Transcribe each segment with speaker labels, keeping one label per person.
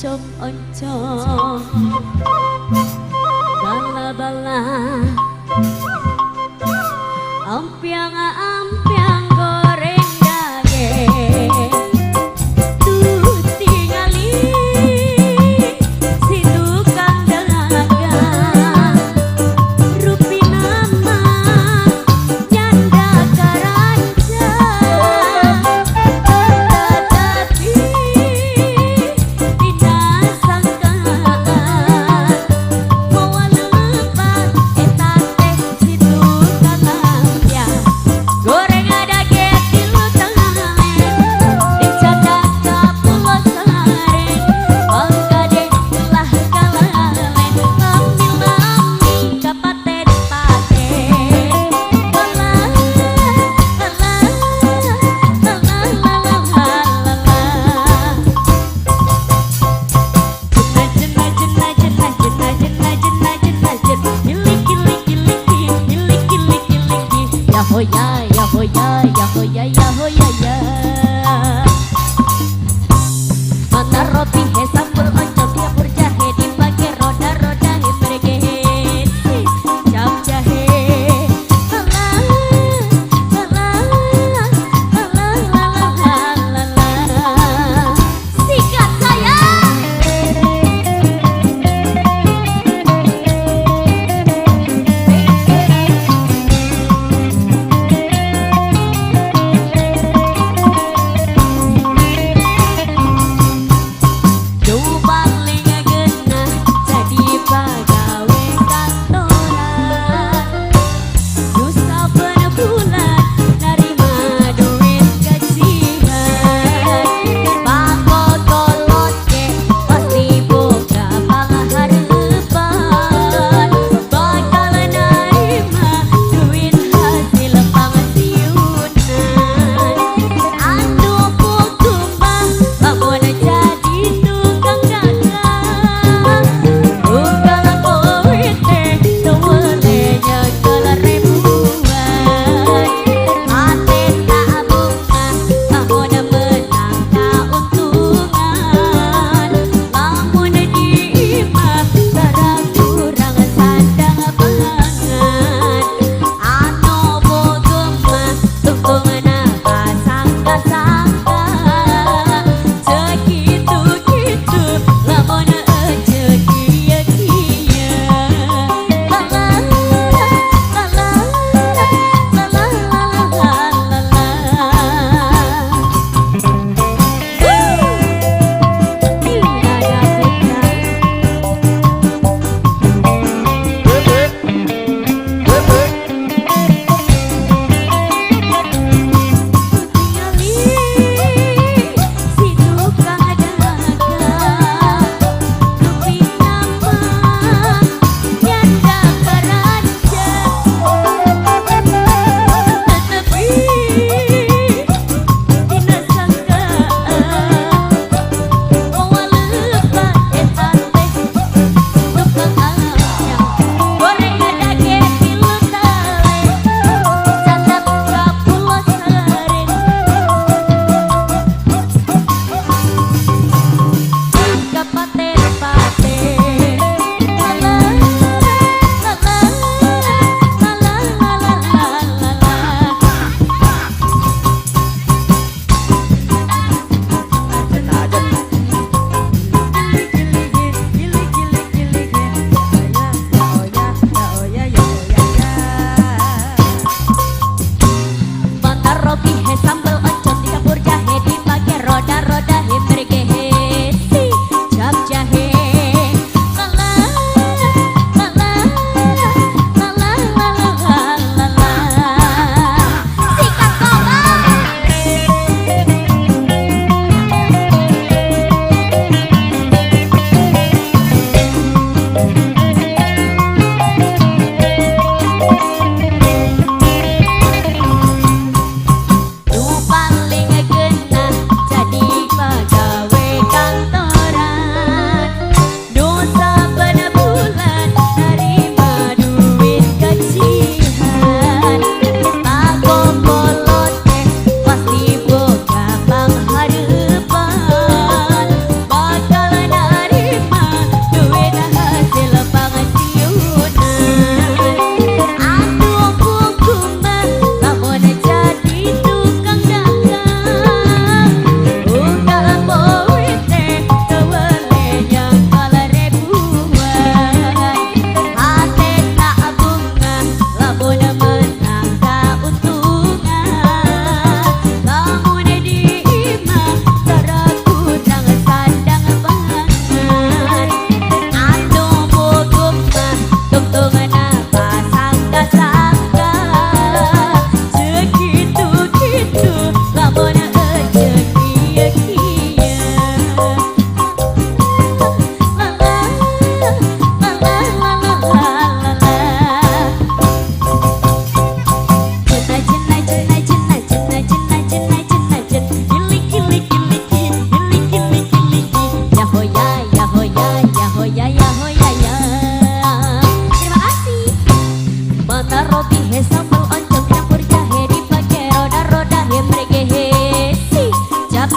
Speaker 1: oncom-oncom bala-bala ampiang-ampiang goreng daging tuh tingali si tukang dagang rupi nama nyanda karanca tetapi tidak sangkaan mau lepas eta teh si tukang ampiang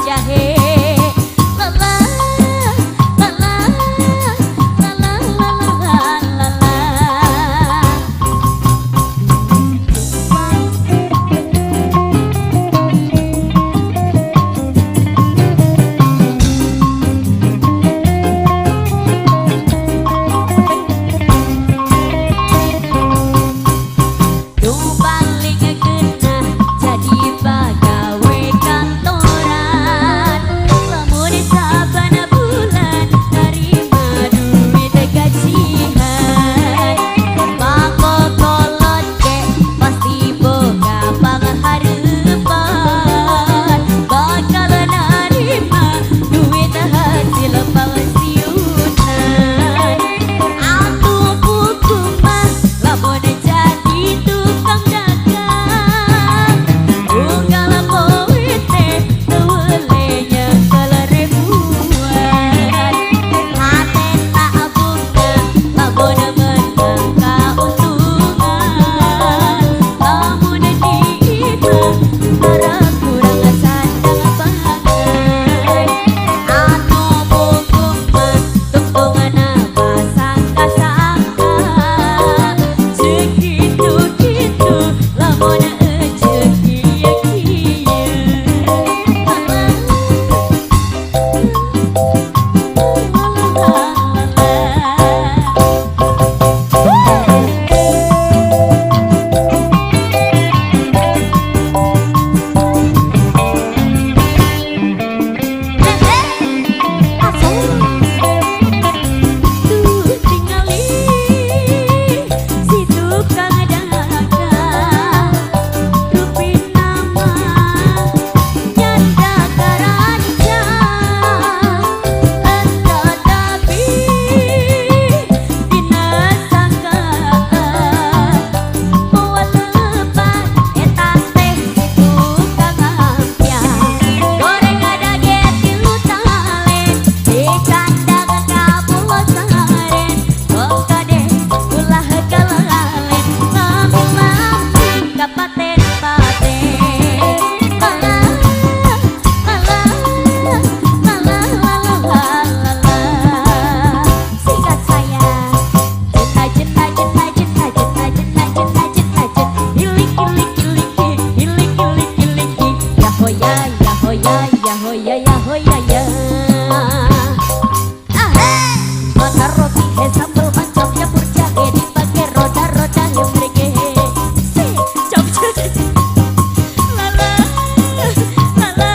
Speaker 1: jahe. Lala, lala, lala, lala, lala. Duh paling genah jadi pagawe kantoran. Lamun saban bulan nerima duit gajian. Pakokolot ke pasti boga pangharepan. Bakal nerima duit hasil pensiunan. Atuh hukumah lamun jadi tukang dagang. Unggal poe teh tewelenya kelerebuan. Hate tak bunga lamun menang kauntungan. Lamun diima para kurang sandang bagai. Atuh hukumah tungtungan apa sangka-sangka. Segitu-gitu lamun ejek kieu-kieu. Tuh tingali si tukang dagang. Rupi nama nyanda karancang. Enta tapi dina sangkaan. Moal lepat eta teh si tukang ampiang. Goreng dage tilu talen dicandang kabosaren. Bongkade ulah kalalen laming-laming ka paten-paten. Lala, lala, lala, lala, lala. Singkat saya jenna, jenna, jenna, jenna, jenna, jenna, jenna, jenna, jenna. Hilik, hilik, hilik, hilik, hilik, hilik. Yahoya, yahoya, yahoya, yahoya, ya. Makan roti sambal macam campur jahe dipakai roda-roda lembrege. Jom lala, lala,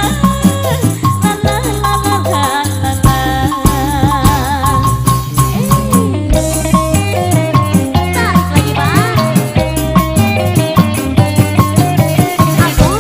Speaker 1: lala, lala, lala. Tarik lagi bang. Aku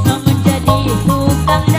Speaker 1: Namun jadi tukang